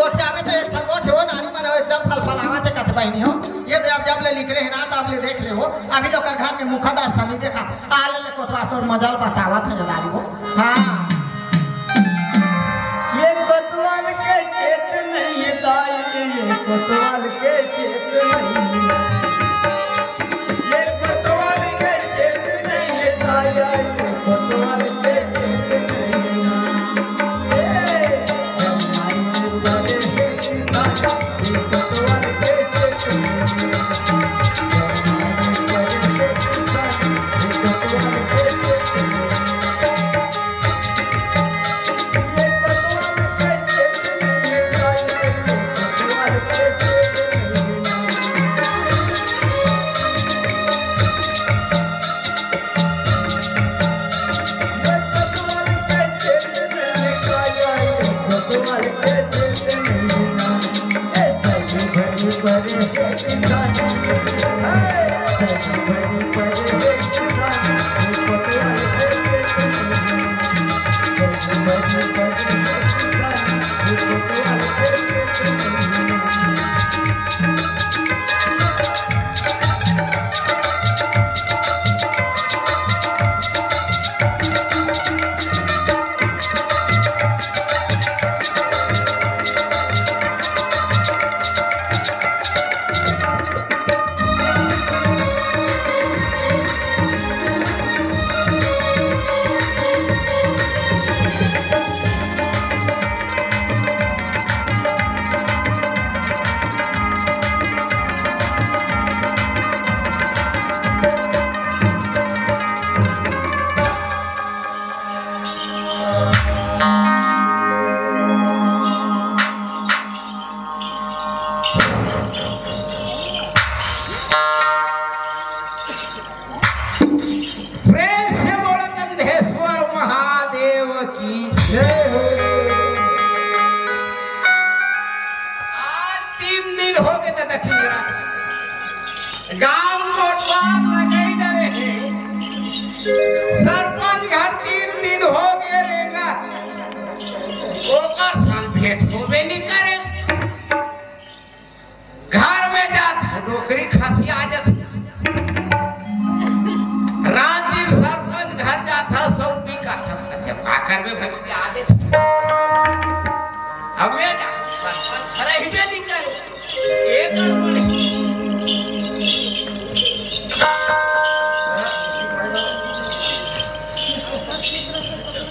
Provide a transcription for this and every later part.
गोठे आवे तो एक गोठे हो नानी मन एकदम फलफलावा से कत बहनी हो ये तो जब ले निकले है ना तब ले देख ले हो अभी जो घर में मुखदार समी देखा आले ले कोतवा तो मजल बतावा था जदारी हो हाँ ये कोतवाल के खेत नहीं है दाई ये कोतवाल के खेत नहीं है ये कोतवाल के खेत नहीं है दाई ये कोतवाल के खेत नहीं है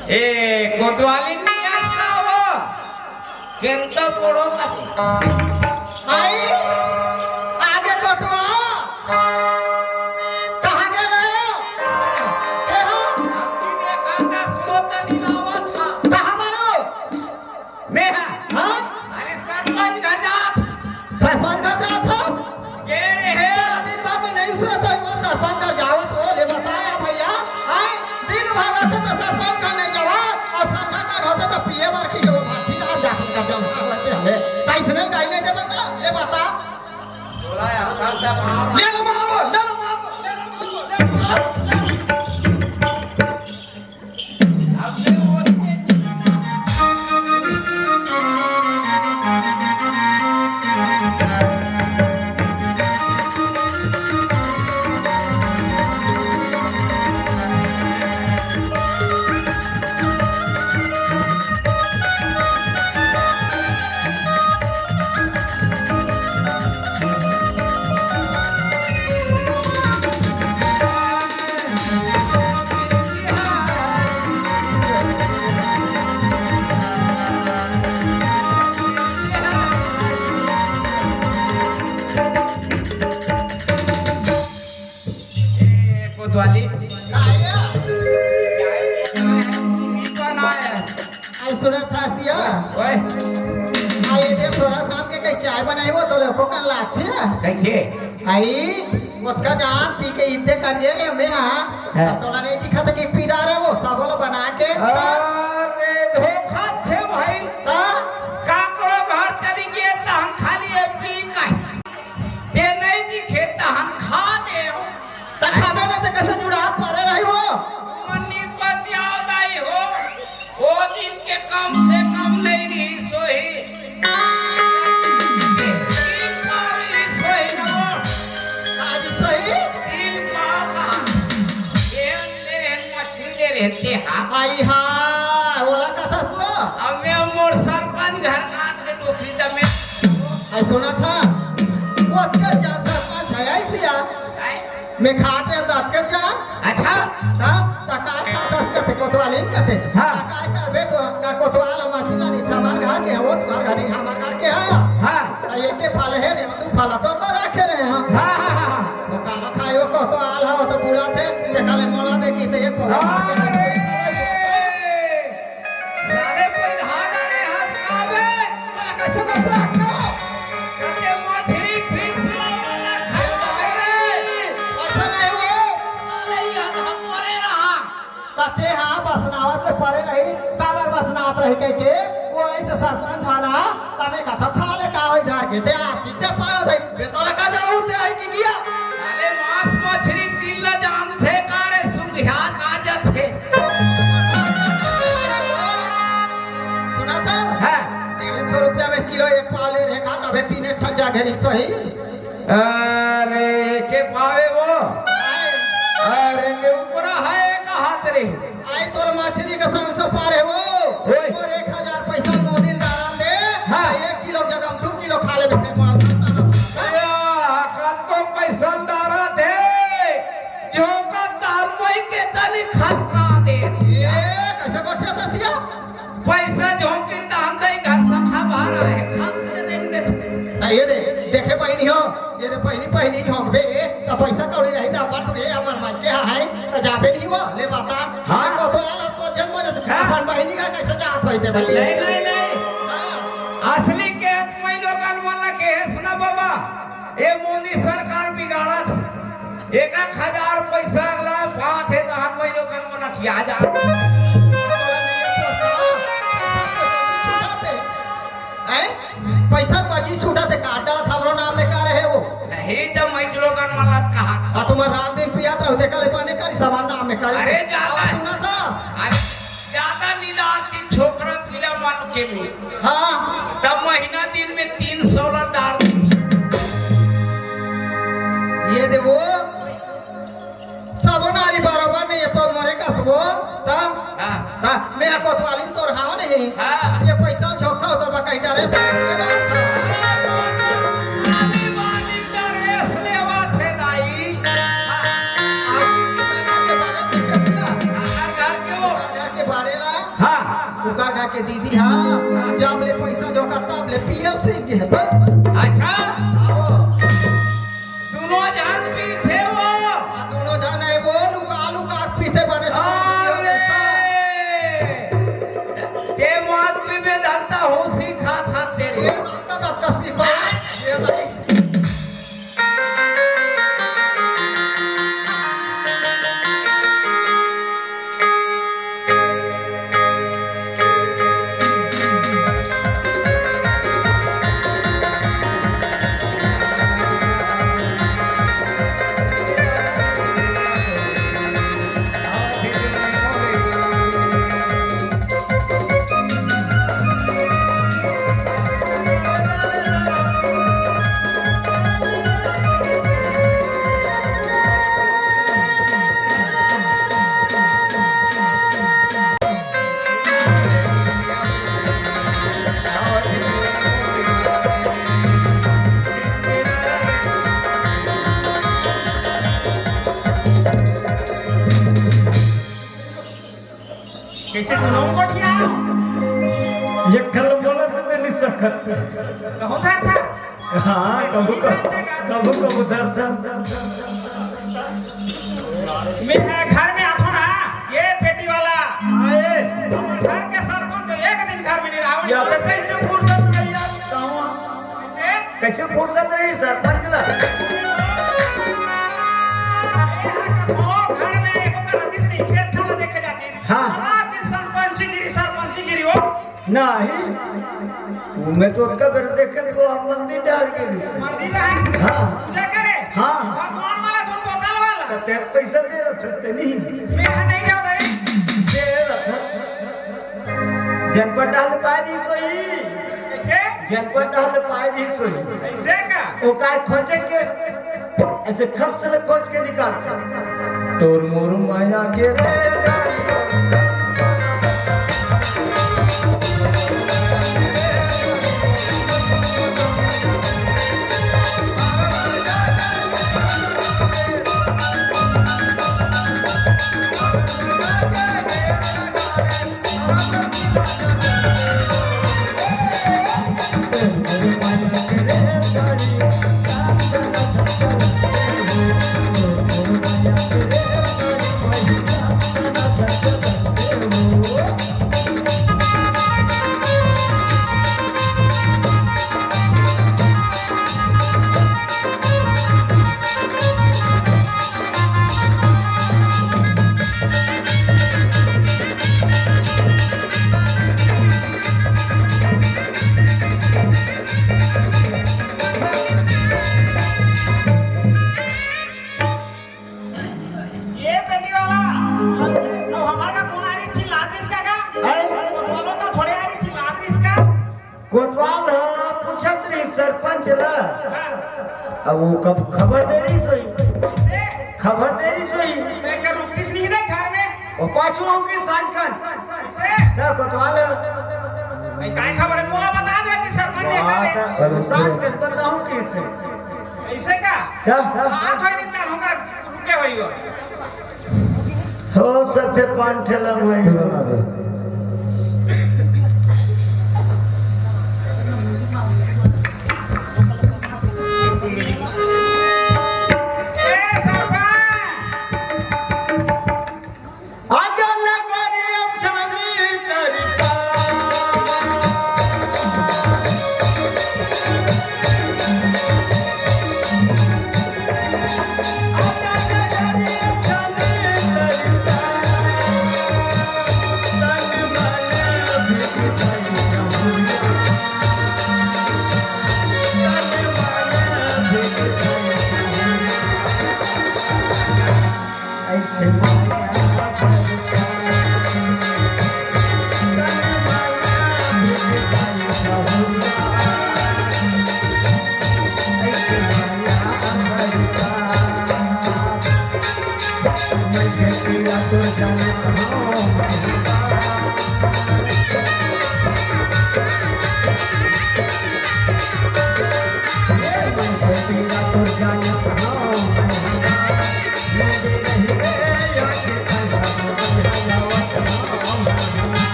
कोतवाली नहीं आता वो चिंता पड़ो आई आगे कोटवा कहाँ गए हो आपने कहा सोता दिन आवाज था कहाँ मारो मैं हाँ अरे सरपंच घर जात था के रहे दिन बाद में नहीं सुना था वो सरपंच घर जाओ तो ले बताया भैया आई दिन भर रहते तो सरपंच का नहीं जवाब और सरकार होता तो पिए बार की जो भाटी नाम जाकर का जब होते हमें ताई सुने गाइने दे बता ले बता बोला यार सब दबाव ले लो मारो ले लो मारो ले लो मारो आपने वो कोतवाली आया बनाया आई सुना था सिया ओए आई दे थोड़ा शाम के कहीं चाय बनाई वो तो लोगों का लाते हैं कैसे आई उसका जान पी के इतने कर दिए हमें हाँ तो नहीं दिखा था कि पी रहा है वो सब लोग बना के अरे धोखा थे भाई काकरो घर चली गए तो हम खाली पी का ते नहीं दिखे तो हम खा दे तखावे ना तो कैसे जुड़ा परे रही हो मन्नी पत याद आई हो वो दिन के कम से कम नहीं रही सोई ले हा आई हा ओला कथा सुनो अब मैं मोर सरपंच घर काट के टोकरी द में आई सुना था वो क्या जा सरपंच है आई सिया मैं खाते दांत के जा अच्छा ता तका दांत के कोतवाली कहते हाँ। काय करबे तो का कोतवाल मछली नहीं सामान घर के वो तुम्हार घर नहीं हमार घर के है हाँ ये के फल है रे तू फल तो रखे रहे हम हाँ हाँ वो काला खायो कोतवाल हो तो पूरा थे निकाले मोला दे की ते पूरा साले कोई धाना रे हंस आवे कैसे कैसे रखो कते मछली फिक्स लावला खाए रे ऐसा नहीं वो अरे हम मरे रहा कते हाँ बसनावत ले परे रही काबर बसनावत रही कह के वो ऐसे सरपंच वाला तमे का तो खा ले का होई धार के ते आप कितने पायो भाई बेतोला का जरूर ते है की किया साले मांस मछली दिल न जानते कारे सुंघिया काजत है सुना था है 150 रुपया में किलो एक पाव ले रहेगा तबे तीने ठजा घरी सही अरे के पावे वो अरे मैं ऊपर है कहा तेरे आई तोर मछली का संग से पारे वो ओए। और 1000 पैसा मोदी दाराम दे हाँ। 1 किलो जगह 2 किलो खा ले बेटे मोरा साता कब को पैसा डारा थे जो का दामई के तनी खसका दे ये कैसे कोठे दसिया पैसा जो की दाम दे घर सखा बाहर है खस ने देख दे ये दे देखे बहनी हो ये दे पहनी झोंकबे तो पैसा कौड़ी रही था पर तुझे अमर मार के है तो जाबे नहीं हुआ ले बता हाँ। को तो आला तो जन्म जब अपन बहनी का कैसे जात होइते भले नहीं असली के महीनों का वाला के है सुना बाबा ये मोदी सरकार बिगाड़ा था 1000 पैसा ला बात है 10 महीनों का वाला किया जा पैसा बाजी छूटा थे काटा था हमरो नाम में का रहे वो नहीं तो महीनों का वाला कहा था आ तुम्हारा रात दिन पिया था देखा ले पाने का सामान नाम में का अरे ज्यादा सुना था अरे ज्यादा नीलाती छोकरा पीला मान के में हाँ तब महीना दिन में 300 ला डाल ये दे वो सब नारी बराबर नहीं है तो मरे का सबो ता हां ता मैं कोतवाली तोर हाव नहीं हां ये पैसा झोंका होता बा कहीं डरे से आनी बानी डरेस लेवा थे दाई घर के वो के बारे ला हां उका के दीदी हाँ जब ले पैसा झोंका तब ले पीएससी के है अच्छा आओ दोनों जान भी थे वो दोनों जाने वो लुका पीते बने अरे के मात में धरता हो सीखा था तेरे ये दक्का सीखो ये दक्की कैसे सुनो कोठिया ये कल बोला तो नहीं सकत होता था हाँ कबू दर्शन मैं घर में आता ना ये बेटी वाला आए घर के सरपंच तो एक दिन घर में नहीं रहा या तो कैसे फुर्सत नहीं कैसे फुर्सत नहीं सरपंच ला घर में एक खेत खाला देखे जाती है हाँ। रात दिन सरपंच गिरी हो नहीं मैं तो उसका फिर देखे तो हम मंदिर डाल के मंदिर है हाँ। पूजा करे हाँ। भगवान वाला धूप बोतल वाला तो ते पैसा दे रखते नहीं मैं नहीं जाओ रे दे रखा जनपद डाल पाई सोई कैसे जनपद डाल पाई सोई कैसे का वो काय खोजे के ऐसे खर्च ले खोज के निकाल तोर मोर माया के सरपंच ला अब वो कब खबर दे रही सोई खबर दे रही सोई मैं कर रुकतीस नहीं दे घर में वो पाछू आऊंगी सांझकन से ना कोतवाल भाई काय खबर है बोला बता दे कि सरपंच ने सांझकन बताऊं कैसे ऐसे का हाथ होई दिन का होगा रुके होई हो हो सत्य पान ठेला हुई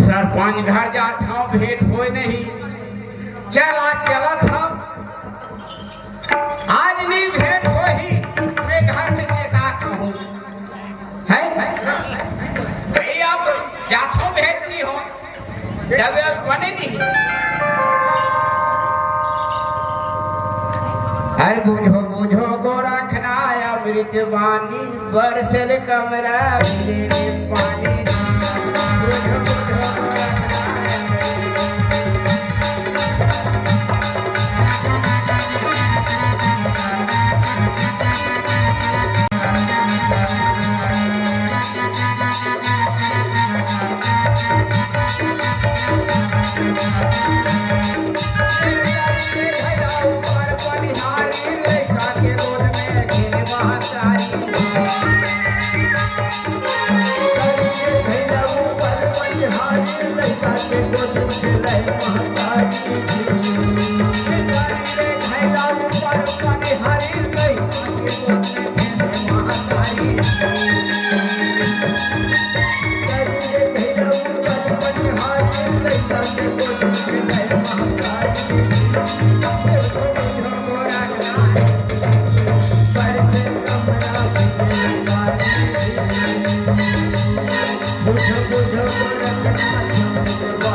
सरपंच घर जात हूँ भेंट होए नहीं चला चला था आज नहीं भेंट हो ही मैं घर में चेता हूँ है भाई आप जात हो भेंट नहीं हो जब बने नहीं अरे बुझो बुझो गो रखना अमृत वाणी बरसल कमरा मेरे पानी बुझो बुझो गो रखना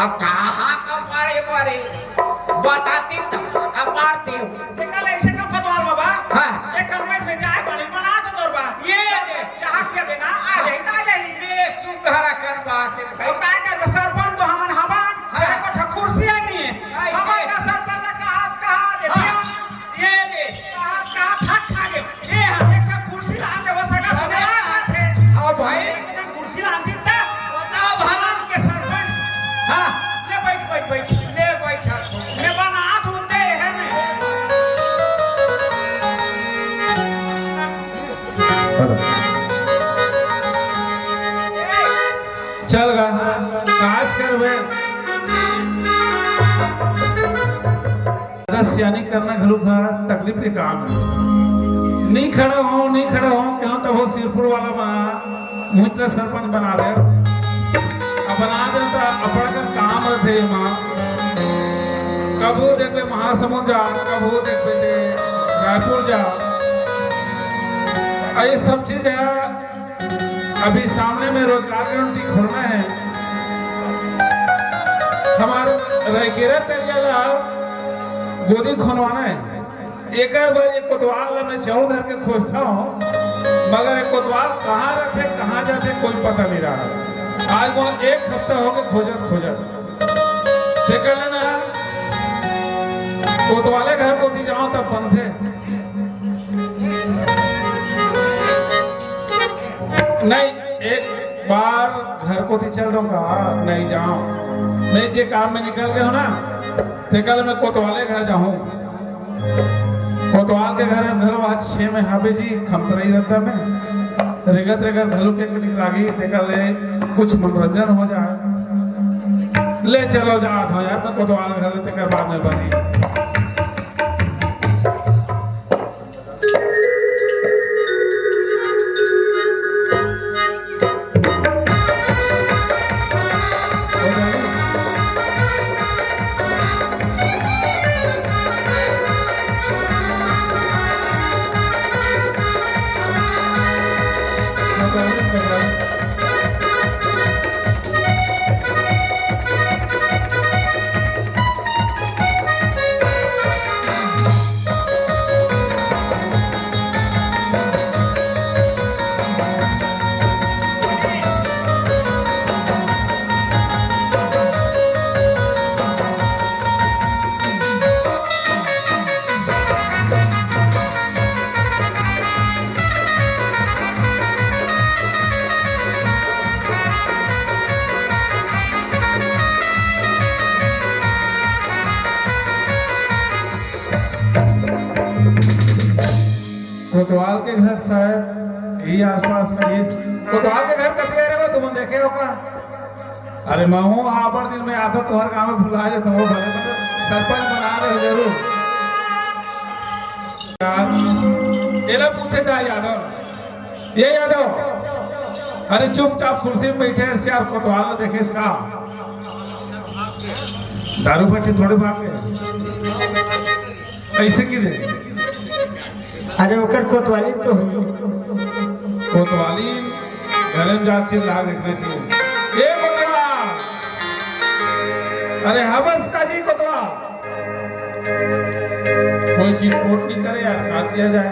अब कहाँ का पारे पारे बताती तब अब मारती हूँ कल ऐसे कब कटवाल बाबा हाँ एक कल में चाय पानी बना तो तोर बा ये चाह पिया चलो चल गा काज कर वे सियानी करना घलू का तकलीफ के काम है नहीं खड़ा हो क्यों तो वो सिरपुर वाला मुझे सरपंच बना दे अब बना दे तो अपना का काम रहे माँ कबू देखे महासमुंद जा कबू देखे रायपुर जा ये सब चीज है अभी सामने में रोजगार गारंटी खोलना है हमारे रैकेरा तेरिया गोदी खोलवाना है एक बार एक कोतवाल मैं चौड़ धर के खोजता हूँ मगर एक कोतवाल कहाँ रखे कहाँ जाते कोई पता नहीं रहा आज वो एक हफ्ता हो गए खोजत देख लेना कोतवाले घर को दी जाओ तब बंद थे नहीं एक बार घर को चल दूंगा नहीं जाऊं मैं जे काम में निकल गया हूं ना तो कल मैं कोतवाले घर जाऊं कोतवाल के घर घर आज 6 में हाबे जी खमतरई रहता में रेगत घलू के लागी कल कुछ मनोरंजन हो जाए ले चलो जा हो यार मैं कोतवाल घर ते बाद में बनी कोतवाल के घर शायद यही आसपास में ये कोतवाल के घर कब गए रहे तुम देखे हो का अरे मैं हूँ हाबर दिन में आता तो हर गाँव में भुला जाता हूँ भले भले सरपंच बना रहे जरूर ये पूछे था यादव ये यादव अरे चुपचाप कुर्सी में बैठे इससे आप कोतवाल देखे इसका दारू पट्टी थोड़ी भाग ऐसे की दे अरे ओकर कोतवाली तो कोतवाली घर में जाके लाग देखने चाहिए ये कोतवा अरे हवस का जी कोतवा कोई चीज कोट नहीं करे यार काट दिया जाए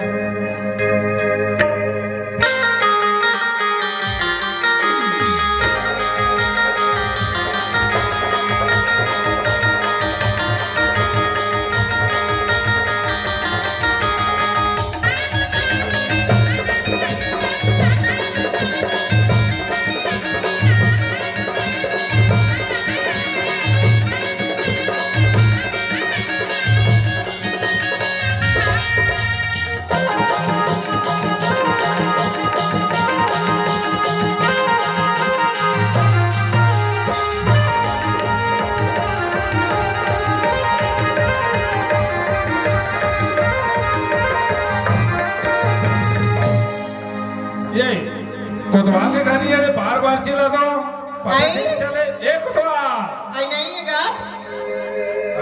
कोतवाल के घर ये बार बार चिल्ला दो चले एक कोतवाल आई नहीं है गा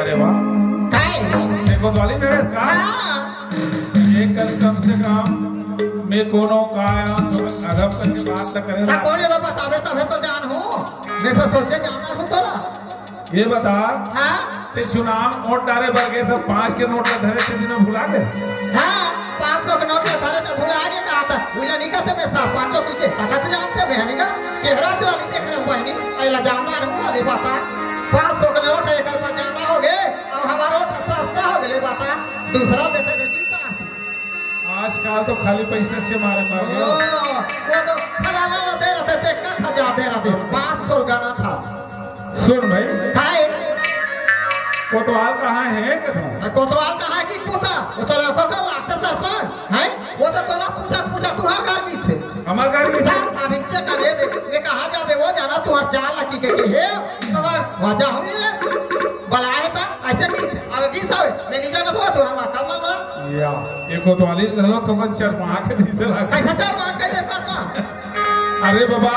अरे वाह काय एक कोतवाली में है का एक कम से कम मैं कोनो का अदब करके बात न करे ना कोने ला बतावे तबे तो जान हो मैं तो सोचे जाना हो तोरा ये बता हां ते चुनाव नोट डारे भर गए तो 5 के नोट धरे थे दिन भुला गए हां 500 के नोट धरे तो भुला गए का आता भुला नहीं का मैं 500 तुझे ताकत जानते बहनी का चेहरा तो नहीं देख रहे बहनी ऐला जानना नहीं वाली बात 500 के नोट एक पर ज्यादा हो गए अब हमारा सस्ता हो गए बात दूसरा देते जीता आजकल तो खाली पैसे से मारे मार वो तो फलाना दे रहे थे का खजा दे रहे 500 गाना था सुन भाई काय वो तो कोतवाल कहाँ है कथों? कोतवाल कहाँ की पूछा वो तो लड़कों को लागता सरपंच है वो तो ना पूछा पूछा तुम्हार घर किससे हमार घर में अभी चेक कर दे कहाँ जाबे वो जाना तुम्हार चाल लकी के है तुम्हार वजह होनी रे बलाए था ऐसे की अब की सब मैं नहीं जाना तो तुम्हार अकल ना या ये कोतवाली घलो तुमन चरमा के दिसे लाग कैसा चल मां कह दे सरपंच अरे बाबा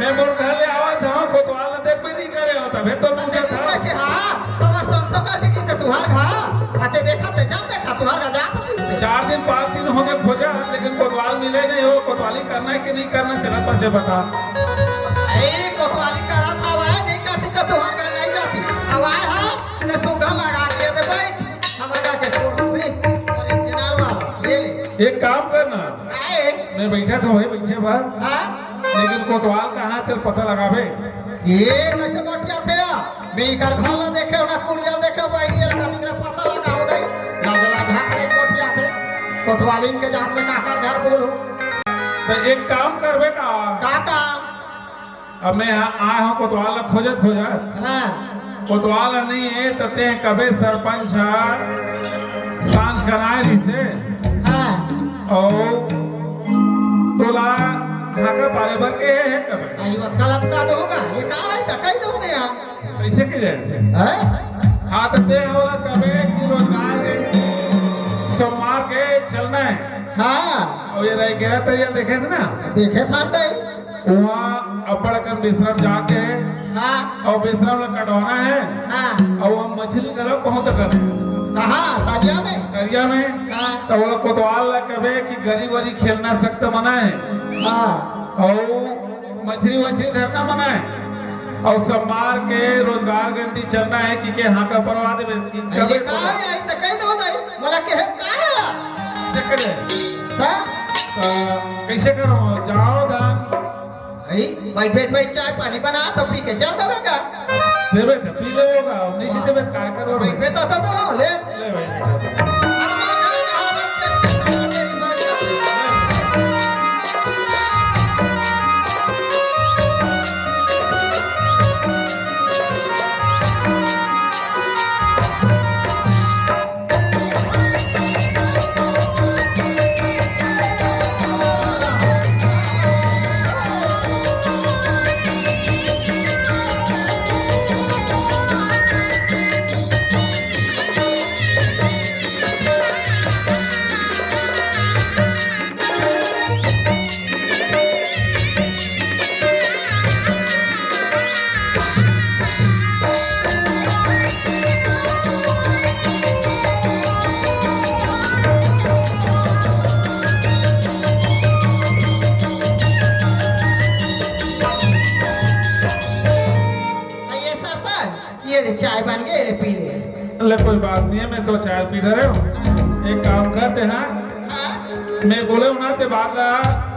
मैं मोर घर ले आवा था कोतवाल न देख भी नहीं करे हो तबे तो पूछा था कि हां तुम्हार संसद के की से तुम्हार घर आते देखा ते जा देखा तुम्हार राजा तो 4 दिन 5 दिन हो गए खोजा लेकिन कोतवाल मिले नहीं हो कोतवाली करना है कि नहीं करना चला पहुंचे बता ए कोतवाली करा था वह नहीं करती तो तुम्हार घर नहीं जाती अब आए हां ने सुगा लगा के दे भाई हमारा के कुर्सी और इंजीनियर वाला ये ले एक काम करना आए मैं बैठा था वही पीछे बाहर हां लेकिन कोतवाल कहाँ तेरे पता लगावे ये कैसे बटिया थे मैं कर खाला देखे ना कुड़िया देखे बैठिए का दिखरा पता लगा हो गई लागला घाट में कोठिया थे कोतवालिन के जात में काकर घर बोलू तो एक काम करबे का काका अब मैं आया हूँ कोतवाल खोजत हां कोतवाल नहीं है तते कबे सरपंच सांझ कराए रिसे हां और तोला धागा पारे भर के है कबे आयो गलत का होगा ये का है कह दोगे हम कैसे के जाए हैं हाँ तो दे होला कबे कि रोजगार सोमवार के चलना है हां और ये रह गया तरिया देखे थे ना देखे था दे वहाँ अपड़ कर विश्राम जाके हां और विश्राम कटवाना है हां और वहाँ मछली करो कहाँ तक कर कहां ताजिया में करिया में हां तो वो कोतवाल ला कबे कि गरी वरी खेलना सख्त मना है हां और मछली वछली धरना मना है और सब मार के रोजगार गंडी चलना है कि के हाँ का परवा दे ये का है आई तो कह दो दे मला के है का कैसे करे हां कैसे करो जाओ दान आई बैठ चाय पानी बना तो पी के चल देगा देवे तो पी ले होगा नहीं देवे काय करो बैठ तो ले ले भाई चाय बन गए पी ले ले कोई बात नहीं है मैं तो चाय पी रहे हूँ एक काम करते हैं मैं बोले ना ते बाद ला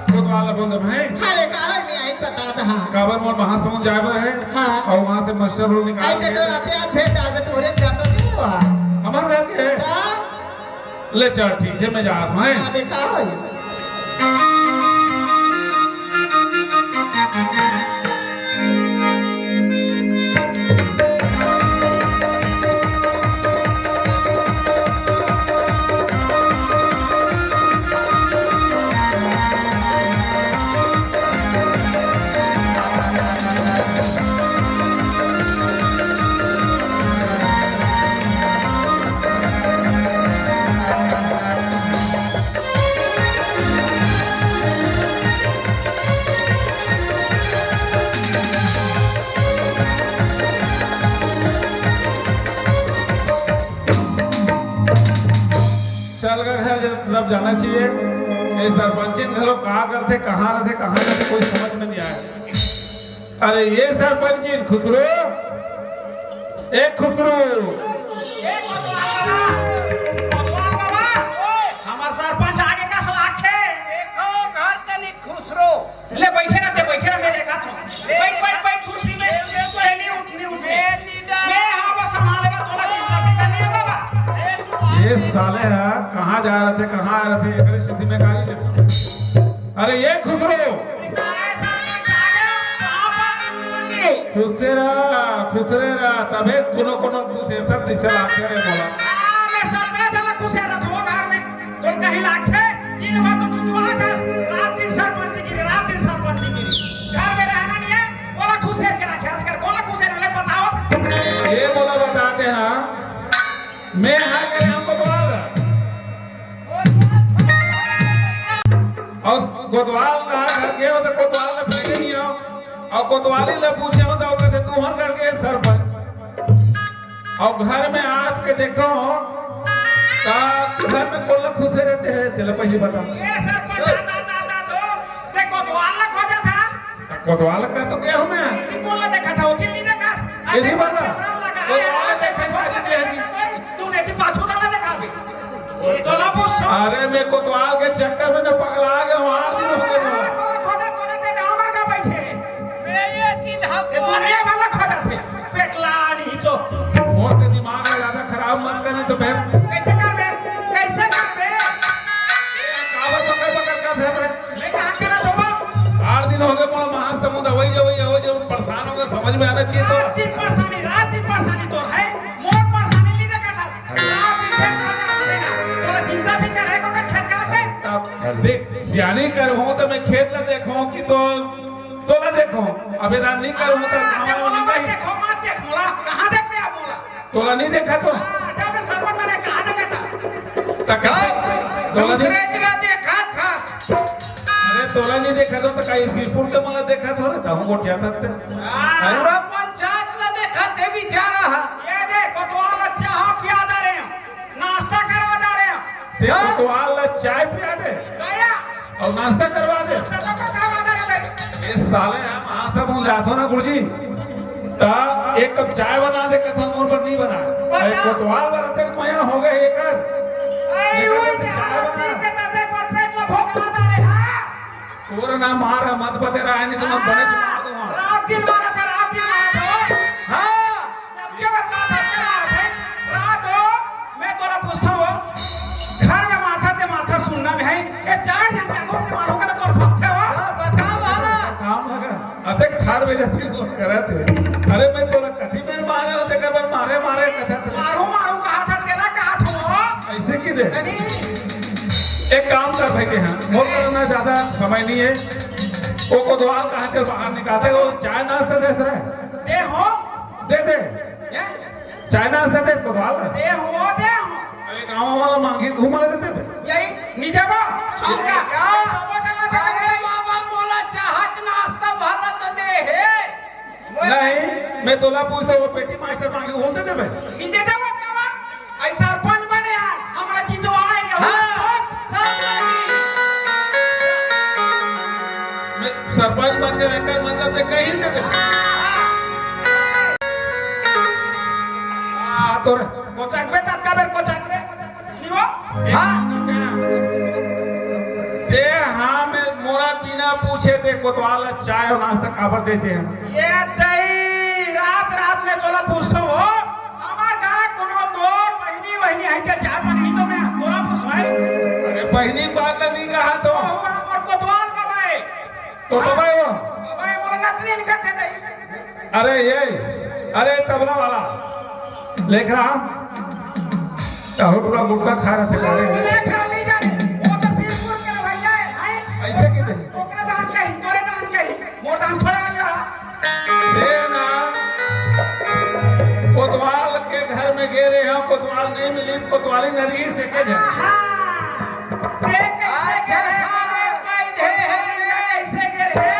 कोतवाल बोल दे भाई अरे कहा मैं आई बता था काबर मोर महासमुंद जाबर है हाँ। और वहाँ से मास्टर रोल निकाल आई तो आते यार भेंट डाल में तोरे घर तो नहीं हुआ हमारे घर के है हां ले चल ठीक है मैं जात हूँ अरे कहा है चल कर घर जब जाना चाहिए ये सरपंच घरों कहा करते कहाँ रहते कोई समझ में नहीं आया अरे ये सरपंच खुसरो एक खुसरो हमार सरपंच आगे का सलाह है देखो घर तनी खुसरो ले बैठे ना मैं देखा तो बैठ कुर्सी में नहीं उठ मैं हां बस संभालेगा थोड़ा चिंता भी करनी है बाबा ये साले है कहाँ जा रहे थे कहाँ आ रहे थे एक स्थिति में गाली देता अरे ये खुसरो खुसरे तबे कोनो खुशे सब दिशा लागते रे बोला मैं 17 साल खुशे रहा तो घर में तो कहीं लाखे दिन भर तो चुचुआ था रात दिन सरपंच गिरी घर में रहना नहीं है बोला खुशे के रखे आजकल बोला खुशे नहीं बताओ ये बोला बताते हैं मैं हाँ गए हमको कोतवाल और कोतवाल कहा घर गए हो तो कोतवाल ने पहले नहीं आओ और कोतवाली ने पूछे हो तो कहते तू हर घर के सरपंच और घर में आज के देखो का घर में कोल्ला खुशे रहते हैं चलो पहले बता ये सरपंच दादा तो से कोतवाल ना खोजा था कोतवाल का तो क्या हूँ मैं कि कोल्ला देखा था वकील नहीं देखा यही बता कोतवाल देखे पाछे तूने भी पाछू डाला देखा भी तो ना पूछ अरे मैं कोतवाल के चक्कर में न पगला गया हूँ 8 दिन हो गए खोजा से डामर का बैठे ये 3 हफ्ते दुनिया वाला खोजा थे पेटला नहीं तो मोर के दिमाग में ज्यादा खराब मत करनी तो फिर कैसे कर बे काबर पकड़ कर भेज लेके आके ना तो 8 दिन हो गए मोर महासमुंद वही जो परेशान हो गए समझ में आना चाहिए तो रात दिन परेशानी तो है मोर परेशानी नहीं देखा था रात दिन तोरा चिंता भी करे को खेत का देख सियानी कर हूं तो मैं खेत ला देखूं कि तो ला देखूं अबेदान नहीं कर हूं तो हमारा नहीं कहीं देखो मत देख मोला कहां देख पे आप मोला तोला नहीं देखा तो जब सरपंच मैंने कहां देखा था तका तोला दूसरे जगह देखा था अरे तोला नहीं देखा तो कहीं सिरपुर के मला देखा तो रे हम गोठिया तक पूरा पंचायत ने देखा थे बेचारा ये देख कोतवाल अच्छा हां पिया जा रहे हैं नाश्ता करवा जा रहे हैं ते कोतवाल ला चाय पिया दे गया और नाश्ता करवा दे सब को करवा जा रहे हैं इस साले हम आता हूं जातो ना गुरुजी ता एक कप चाय बना दे कथन मोर पर नहीं बना अरे कोतवाल वाला तक मया हो गए एकर तोर ना मार मत बते रहा नहीं तो मैं बने चुका दूंगा रात दिन मारा था हां ये बता रात हो मैं तोला पूछता हूं घर में माथा सुनना भी है ये 4 घंटे को मारो का तो फक्ते हो बता वाला काम लगा अते खाड़ में जाती बोल करत अरे मैं तोला कथी में मारे होते कर मारे कथा मारू कहा था तेरा कहा था ऐसे की दे एक काम कर भाई के हां मोर करना ज्यादा समय नहीं है वो कोतवाल कहां के बाहर निकालते वो चाय नाश्ता दे रहे दे हो दे चाय नाश्ता दे कोतवाल दे हो अरे गांव वाला मांगी घुमा देते यही नीचे बा हमका क्या अरे बाबा मोला चाहत नाश्ता भला तो दे है नहीं मैं तोला पूछता वो पेटी मास्टर मांगी बोल दे बे नीचे दे मत का ऐसा सरपंच बने यार हमरा चीजो आए मैं सरपंच बन के रहकर मतलब से कहीं दे दे तो कोचक में तक का कोचक में नियो हां दे हाँ मैं मोरा बिना पूछे दे कोतवाल चाय और नाश्ता काबर देते हैं ये तई रात में तोला पूछतो हो हमार गांव कोनो तो बहनी है के 4-5 मिनटों में तोला पूछवाई अरे बहनी बात नहीं कहा तो हमार कोतवाल बाबाए तो बाबाए वो बाबाए बोला नकली निकलते नहीं अरे ये अरे तबला वाला लेख रहा तो पूरा गुटका खा रहा था लेख रहा नहीं जाने वो तो सिरपुर के भैया है ऐसे की दे ओकरा दान कहीं तोरे दान कहीं मोटा थोड़ा आ गया देना कोतवाल के घर में गए रहे हैं कोतवाल नहीं मिली कोतवाली नदी से के जा से कैसे के सारे पैदे ऐसे के रे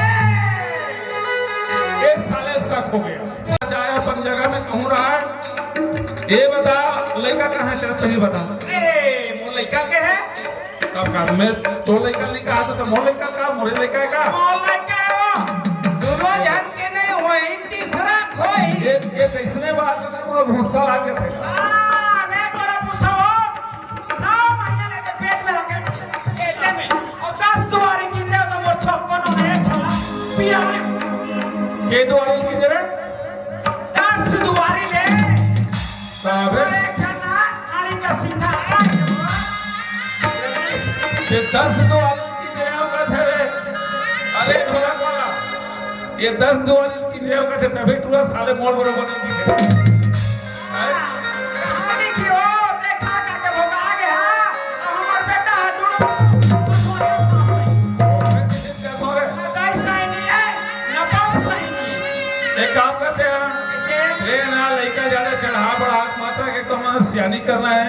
ये साले शक हो गया जाए अपन जगह में कहूं रहा है ये बता लड़का कहाँ है तेरा सही बता ए मो लड़का के है कब का मैं तो लड़का नहीं कहा तो मोर लड़का का मोरे लड़का का मो लड़का है वो दोनों जान के नहीं होई तीसरा खोई ये किसने बात कर वो भूसा ला के थे मैं तोरा पूछो 9 महीने लगे पेट में रखे एते में और 10 दुआरी की दे तो वो 56 में छला पिया ये दो वाली की जरा 10 दुआरी ले साहब खाना आली का सीधा ये 10 दो वाली की जरा का थे रे अरे भोला कोला ये 10 दो वाली की देव कहते तभी टूरा साले मोड़ बरोबर नहीं दिखे कहानी की हो देखा के भोगा आ गया हमर बेटा है जुड़ एक काम करते हैं ये ना लड़का ज्यादा चढ़ा बढ़ा मात्रा के तो मन सियानी करना है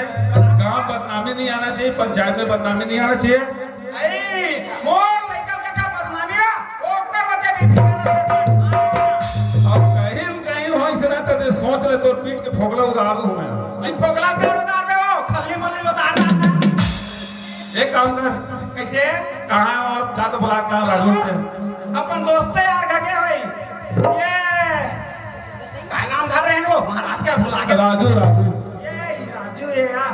गांव बदनामी नहीं आना चाहिए पंचायत में बदनामी नहीं आना चाहिए अब कहीं कहीं हो इस तरह तो सोच ले तो पीठ के फोगला उतार दूं मैं एक काम कर कैसे कहाँ है और जा तो बुला कहाँ राजू पे अपन दोस्त यार घगे होई ये का नाम धर रहे हैं वो महाराज का भुला के राजू ये राजू ये यार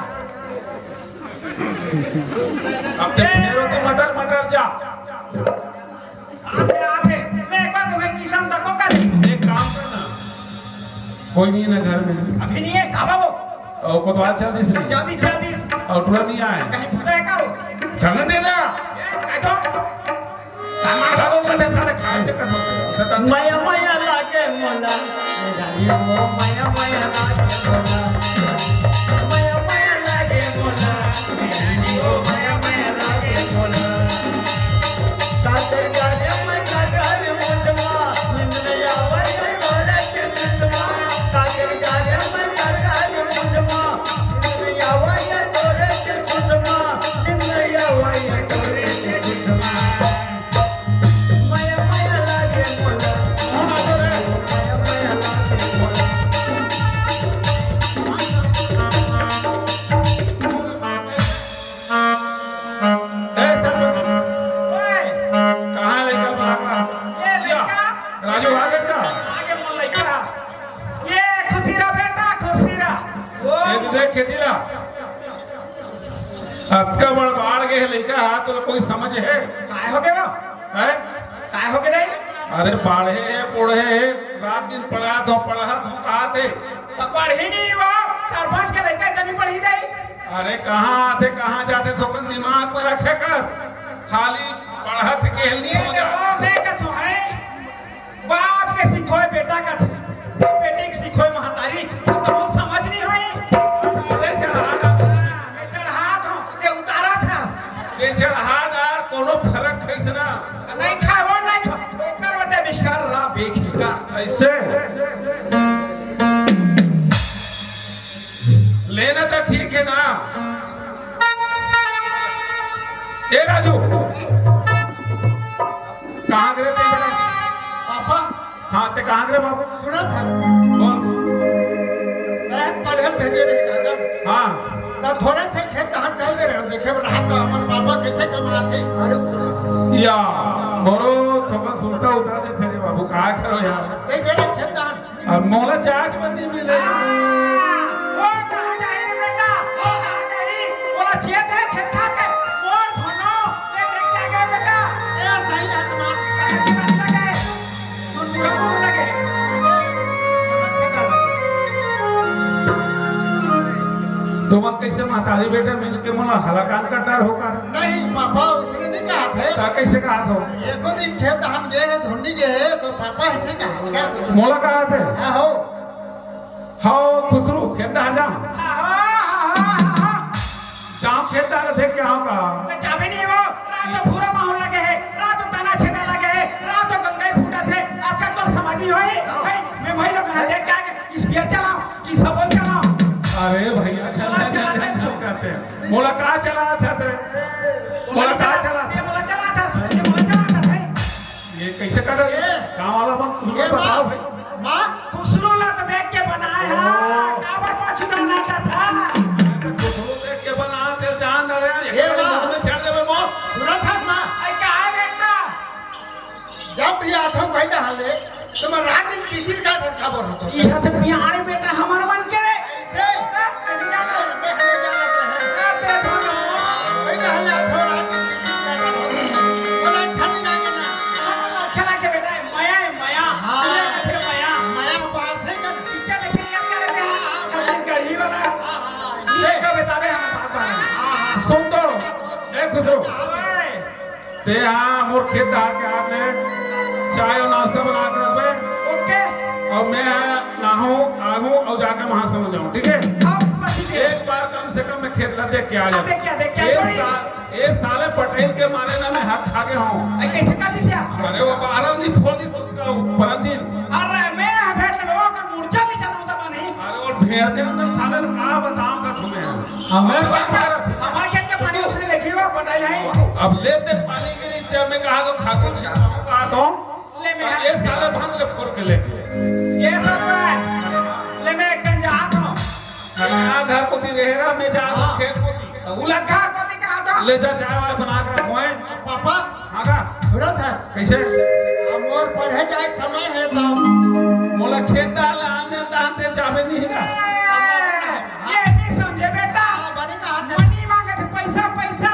अब तेरे तो मटर मटर जा आते आते मैं एक बार तुम्हें किसान तक को कर एक काम करना कोई नहीं है ना घर में अभी नहीं है काबा वो और कोतवाल चल दी जल्दी जल्दी और टूरा नहीं आए कहीं फुटा है का वो चलने देना कह दो चलो कहते सारे खाए थे कर माया माया लागे मोला रानी वो माया माया लागे मोला माया माया लागे मोला रानी वो माया माया लागे मोला ताते गाने में गाने मुंडवा निंदया वही मोला के मुंडवा ताते गाने में गाने मुंडवा निंदया वही तोरे के मुंडवा निंदया वही तोरे के मुंडवा माया माया लागे मोला माया माया लागे मोला कहाँ लेकर भागा ये लड़का राजू आ गया क्या आगे मन लड़का ये खुशीरा बेटा खुशीरा वो ये तुझे खेती ला अब का बड़ बाढ़ गए लड़का हाथ तो कोई समझ है काय हो गए वो है काय हो गए अरे बाढ़े बूढ़े रात दिन पढ़ा तो कहा थे तो पढ़ी नहीं वो सरपंच के लड़का जनी पढ़ी दे अरे कहाँ आते कहाँ जाते तो अपन दिमाग में रखे कर खाली पढ़त के लिए ये वो मैं का तू है बाप के सिखोए बेटा का बेटी के सिखोए महतारी तो समझ नहीं हुई अरे चढ़ा मैं चढ़ा था ये उतारा था ये चढ़ा डार कोनो फर्क खैसना नहीं खा वो नहीं खा कर बते बिस्कार रा बेखीका ऐसे लेना तो ठीक है ना ए राजू कहाँ गए थे बेटा पापा हाँ ते कहाँ गए बाबू सुना था बोल पढ़ल भेजे रहे काका हाँ तब थोड़े से खेत जहाँ चल दे रहे देखे रहा तो हमारे पापा कैसे कमाते या मोरो थोड़ा सुनता उतार दे थे बाबू कहाँ करो यार देख दे रहे खेत जहाँ और मोला चाट बंदी मिले वो कहां गई बेटा वो कहां गई बोला खेत है खेत खा के मोर धनो ये देख क्या गए बेटा ए सही है समाज अच्छी बात लगे सुन लगे तुम कैसे महतारी बेटा मिलके मोला हलाकान करता होगा नहीं पापा उसने नहीं कहा थे ता कैसे कहा था एको दिन खेत हम गए हैं ढूंढने गए तो पापा ऐसे कहा क्या मोला कहा थे हो हाओ खुसरू खेता जा जाम खेता देख के आओ का जाबे नहीं वो रात को पूरा माहौल लगे है रात को तना छेदा लगे है रात को गंगाई फूटा थे आपका तो समाधि होई भाई मैं वही लोग ना देख क्या इस बियर चलाओ कि सबल चलाओ अरे भैया चला कहते हैं मोला कहा चला था तेरे मोला कहा चला ये बोला चला था ये बोला चला था भाई ये कैसे कर ये गाँव वाला बम ये तुम्हें बताओ भाई माँ खुसरू ला तो देख के बनाया है काबर पाछू बनाता था खुसरू देख के बना तेरे जान दे रहे ये हैं बात- में चढ़ देवे मौत सुना था माँ आई का है बेटा जब भी आता हूँ भाई हाले तो मैं रात दिन किचिर का खबर होता ये तो प्यारे बेटा हमारा बन के रे ऐसे मैं हले जाना है भाई हाले आता हूँ रात दिन किचिर का बोला अच्छा नहीं लगे ना अच्छा लगे बेटा माया है माया हाँ। ये कहते माया माया बात है कर पीछे देखिए याद कर रहे हैं छत्तीसगढ़ ही वाला ये का बतावे हम बात बात सुन तो ए खुसरू ओए ते हाँ मोर खेत दार के हाथ ले चाय और नाश्ता बना कर रख ओके और मैं नहाऊं आऊं और जाकर वहां सो जाऊं, ठीक है? अब बस एक बार कम से कम मैं खेत ला देख के आ देख क्या जाऊं। एक साले पटेल के मारे ना मैं हक खा के हूं। कैसे कर दिया? अरे वो 12 दिन फोड़ दी पर दिन। अरे मैं भेट लगवा कर मूर्छा नहीं चलूं तो मानी। अरे और भेड़ के अंदर साले ने का बताऊंगा तुम्हें। हमारे क्या क्या पानी उसने लेके हुआ पटाई है। अब लेते पानी के नीचे में कहा तो खाकू कहा तो ले मैं ये साले भांग ले फोड़ के लेके ये सब मैं ले मैं गंजा तो यहाँ घर को दी रेहरा में जा तो खेत को दी उलझा को दी कहा था। ले जा चाय वाय बना के रखो है। पापा हाँ का थोड़ा था कैसे मोर पढ़े जाए समय है तो मोला खेत डाल आने दांते जावे नहीं का ये नहीं समझे बेटा। बड़ी का हाथ मनी मांगे थे पैसा पैसा।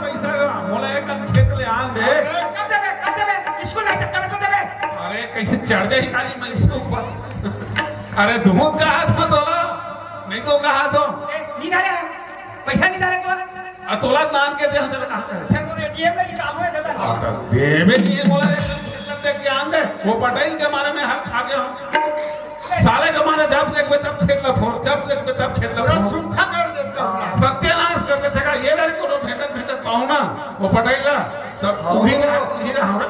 पैसा मोला एक खेत ले आन दे। कब देबे स्कूल नहीं तब तो देबे। अरे कैसे चढ़ जाए खाली मैं इसके ऊपर। अरे धूप का हाथ मत होला नहीं तो का हाथ हो नहीं डाले पैसा नहीं डाले तो अतोला नान के दे हम चल कहां करे फिर मुझे एटीएम में निकाल हुए दादा। देवे नहीं मोला एक देख के आन दे। वो पटेल के मारे में हक खा के हम साले के मारे जब देखबे तब खेत ला फोड़ जब देखबे तब खेत ला फोड़ सूखा कर देता हूँ सत्यानाश कर देते का ये लड़के को भेंटत पाऊं ना वो पटेल ला तब उही ना हमरा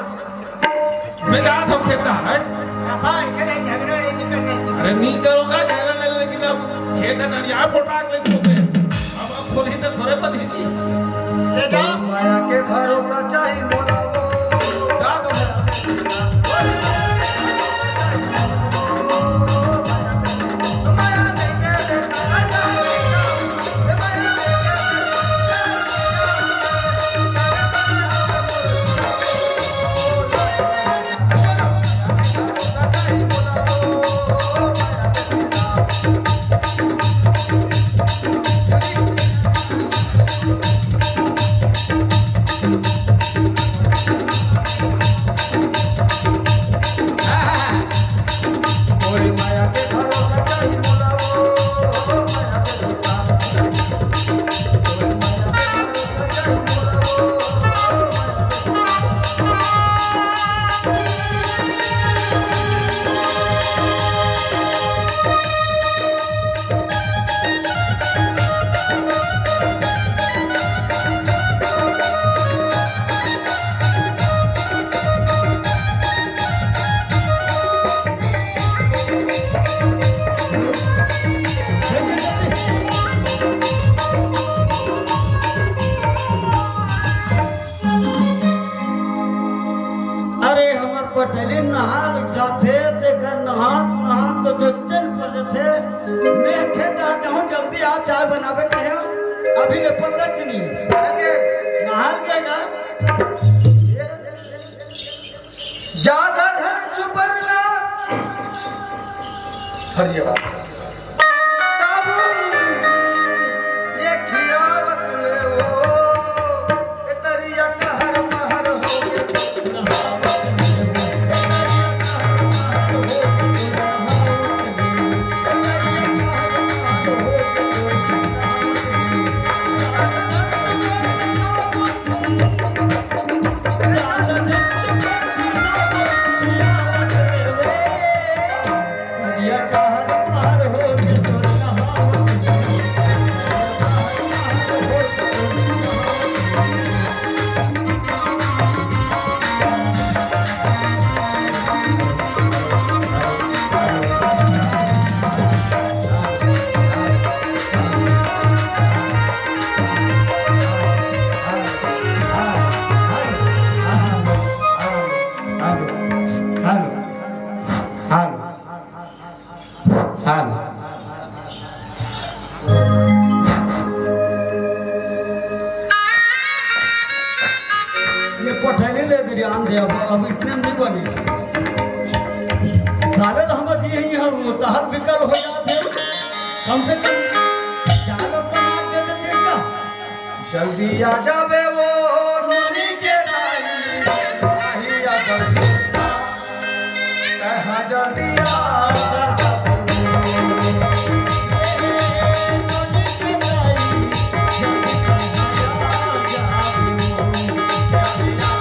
मैं जा तो खेत ला है। पापा इधर झगड़ा नहीं करने अरे नहीं करूंगा झगड़ा नहीं लेकिन अब खेत नरिया पोटाक ले छोटे अब खोली तो थोड़े पर ही ले जा माया के भरोसा चाहिए बोला जा तो माया के भरोसा चाहिए बोला माया के अरे हमर पटेली नहार जाते देखकर नहार तो देखते पड़े थे मैं खेता हूँ जल्दी आ चाय बनावे के हैं अभी ने पता चली नहार गया ज्यादा घर चुप ना हरिया साबुन ये खियावत ले वो तरिया कहर महर हो तरिया कहर महर हो ये पठैनी ले दे ध्यान दे अब इतने नहीं बने साले तो हम ये ही हम तहत विकल हो जाते कम से कम चाल बना के दे देगा जल्दी आ जावे वो नूरी के राही आ बरसीता कहा जल्दी आ जा Yeah.